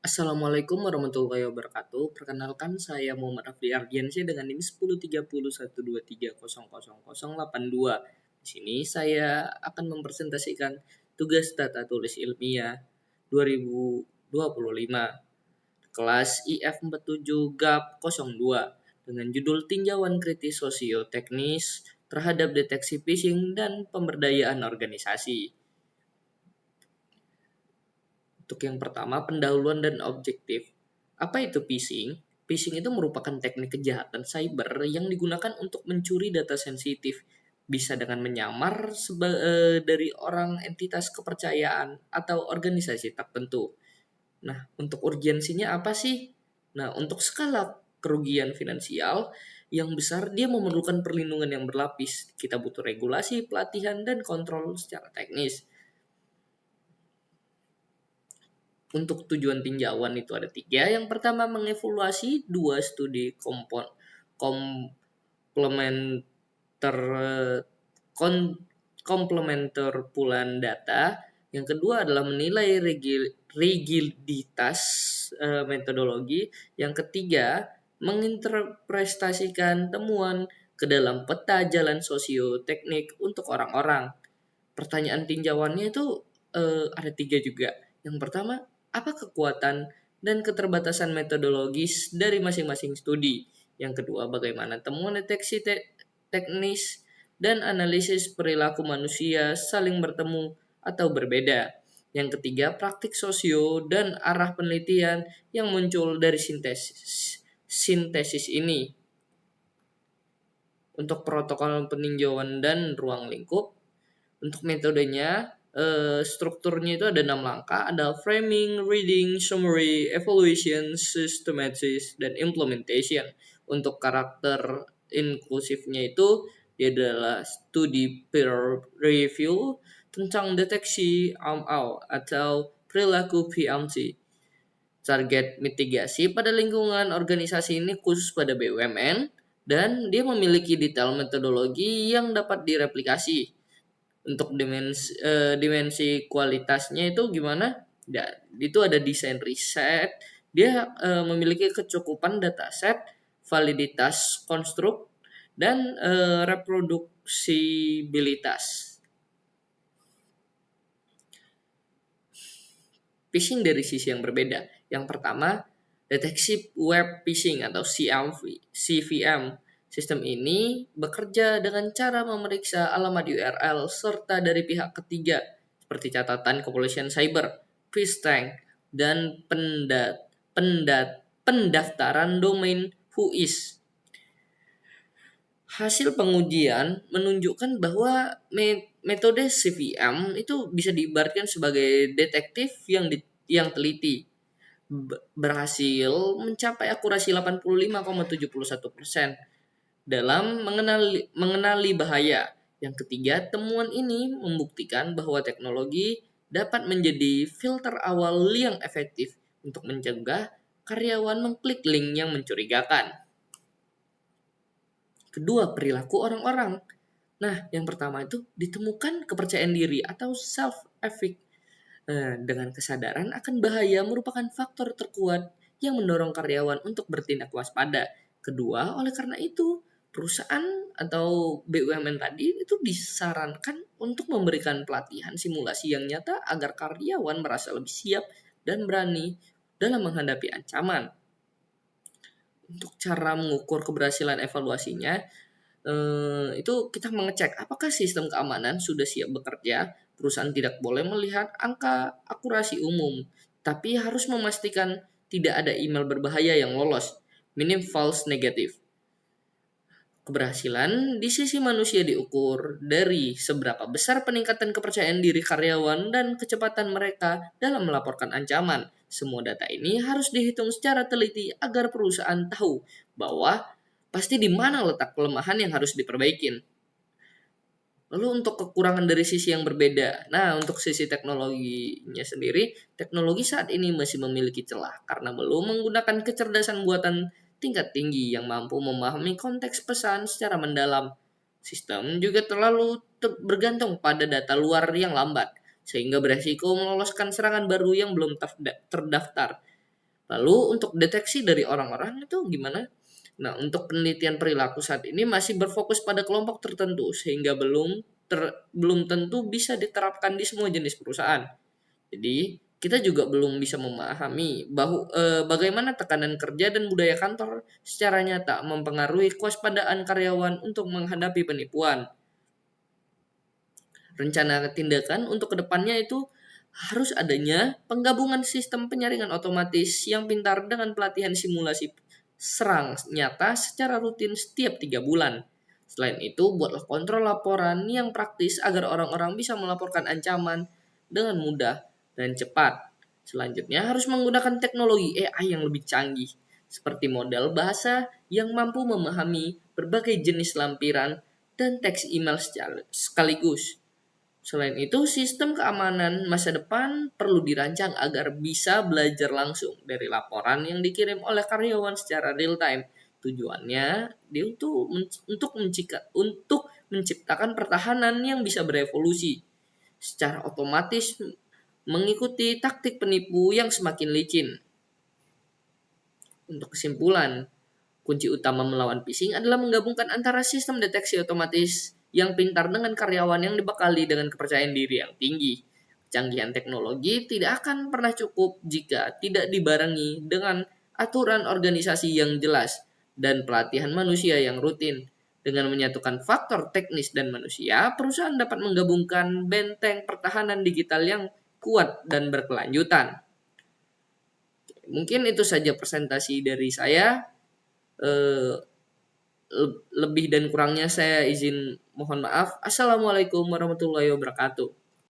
Assalamualaikum warahmatullahi wabarakatuh. Perkenalkan saya Muhammad Rafli Ardiansyah dengan NIM 103012300082. Di sini saya akan mempresentasikan tugas tata tulis ilmiah 2025 kelas IF47 GAP 02 dengan judul Tinjauan Kritis Sosioteknis terhadap Deteksi Phishing dan Pemberdayaan Organisasi. Untuk yang pertama, pendahuluan dan objektif. Apa itu phishing? Phishing itu merupakan teknik kejahatan cyber yang digunakan untuk mencuri data sensitif, bisa dengan menyamar dari orang, entitas kepercayaan, atau organisasi tertentu. Nah, untuk urgensinya apa sih? Nah, untuk skala kerugian finansial yang besar, dia memerlukan perlindungan yang berlapis. Kita butuh regulasi, pelatihan, dan kontrol secara teknis. Untuk tujuan tinjauan itu ada 3. Yang pertama, mengevaluasi 2 studi komplementer pulan data. Yang kedua adalah menilai rigiditas metodologi. Yang ketiga, menginterpretasikan temuan ke dalam peta jalan sosioteknik untuk orang-orang. Pertanyaan tinjauannya itu ada 3 juga. Yang pertama, apa kekuatan dan keterbatasan metodologis dari masing-masing studi? Yang kedua, bagaimana temuan deteksi teknis dan analisis perilaku manusia saling bertemu atau berbeda? Yang ketiga, praktik sosio dan arah penelitian yang muncul dari sintesis ini. Untuk protokol peninjauan dan ruang lingkup, untuk metodenya, strukturnya itu ada 6 langkah, ada framing, reading, summary, evaluation, systematic, dan implementation. Untuk karakter inklusifnya itu dia adalah studi peer review tentang deteksi AML atau perilaku PMC. Target mitigasi pada lingkungan organisasi ini khusus pada BUMN dan dia memiliki detail metodologi yang dapat direplikasi. Untuk dimensi kualitasnya itu gimana? Ya, itu ada desain riset. Dia memiliki kecukupan dataset, validitas konstruk, dan reproduksibilitas. Phishing dari sisi yang berbeda. Yang pertama, deteksi web phishing atau CVM. Sistem ini bekerja dengan cara memeriksa alamat URL serta dari pihak ketiga seperti catatan kepolisian cyber, phishtank, dan pendaftaran domain Whois. Hasil pengujian menunjukkan bahwa metode CVM itu bisa diibaratkan sebagai detektif yang teliti, berhasil mencapai akurasi 85,71% dalam mengenali bahaya. Yang ketiga, temuan ini membuktikan bahwa teknologi dapat menjadi filter awal yang efektif untuk mencegah karyawan mengklik link yang mencurigakan. Kedua, perilaku orang-orang. Nah, yang pertama itu ditemukan kepercayaan diri atau self-effic. Dengan kesadaran akan bahaya merupakan faktor terkuat yang mendorong karyawan untuk bertindak waspada. Kedua, oleh karena itu, perusahaan atau BUMN tadi itu disarankan untuk memberikan pelatihan simulasi yang nyata agar karyawan merasa lebih siap dan berani dalam menghadapi ancaman. Untuk cara mengukur keberhasilan evaluasinya, itu kita mengecek apakah sistem keamanan sudah siap bekerja. Perusahaan tidak boleh melihat angka akurasi umum, tapi harus memastikan tidak ada email berbahaya yang lolos, minim false negative. Keberhasilan di sisi manusia diukur dari seberapa besar peningkatan kepercayaan diri karyawan dan kecepatan mereka dalam melaporkan ancaman. Semua data ini harus dihitung secara teliti agar perusahaan tahu bahwa pasti di mana letak kelemahan yang harus diperbaikin. Lalu untuk kekurangan dari sisi yang berbeda. Nah, untuk sisi teknologinya sendiri, teknologi saat ini masih memiliki celah karena belum menggunakan kecerdasan buatan tingkat tinggi yang mampu memahami konteks pesan secara mendalam. Sistem juga terlalu bergantung pada data luar yang lambat, sehingga beresiko meloloskan serangan baru yang belum terdaftar. Lalu untuk deteksi dari orang-orang itu gimana? Nah, untuk penelitian perilaku saat ini masih berfokus pada kelompok tertentu sehingga belum tentu bisa diterapkan di semua jenis perusahaan. Jadi, kita juga belum bisa memahami bagaimana tekanan kerja dan budaya kantor secara nyata mempengaruhi kewaspadaan karyawan untuk menghadapi penipuan. Rencana tindakan untuk kedepannya itu harus adanya penggabungan sistem penyaringan otomatis yang pintar dengan pelatihan simulasi serang nyata secara rutin setiap 3 bulan. Selain itu, buatlah kontrol laporan yang praktis agar orang-orang bisa melaporkan ancaman dengan mudah dan cepat. Selanjutnya, harus menggunakan teknologi AI yang lebih canggih, seperti model bahasa yang mampu memahami berbagai jenis lampiran dan teks email sekaligus. Selain itu, sistem keamanan masa depan perlu dirancang agar bisa belajar langsung dari laporan yang dikirim oleh karyawan secara real time. Tujuannya untuk menciptakan pertahanan yang bisa berevolusi secara otomatis mengikuti taktik penipu yang semakin licin. Untuk kesimpulan, kunci utama melawan phishing adalah menggabungkan antara sistem deteksi otomatis yang pintar dengan karyawan yang dibekali dengan kepercayaan diri yang tinggi. Kecanggihan teknologi tidak akan pernah cukup jika tidak dibarengi dengan aturan organisasi yang jelas dan pelatihan manusia yang rutin. Dengan menyatukan faktor teknis dan manusia, perusahaan dapat menggabungkan benteng pertahanan digital yang kuat dan berkelanjutan. Mungkin itu saja presentasi dari saya. Lebih dan kurangnya saya izin mohon maaf. Assalamualaikum warahmatullahi wabarakatuh.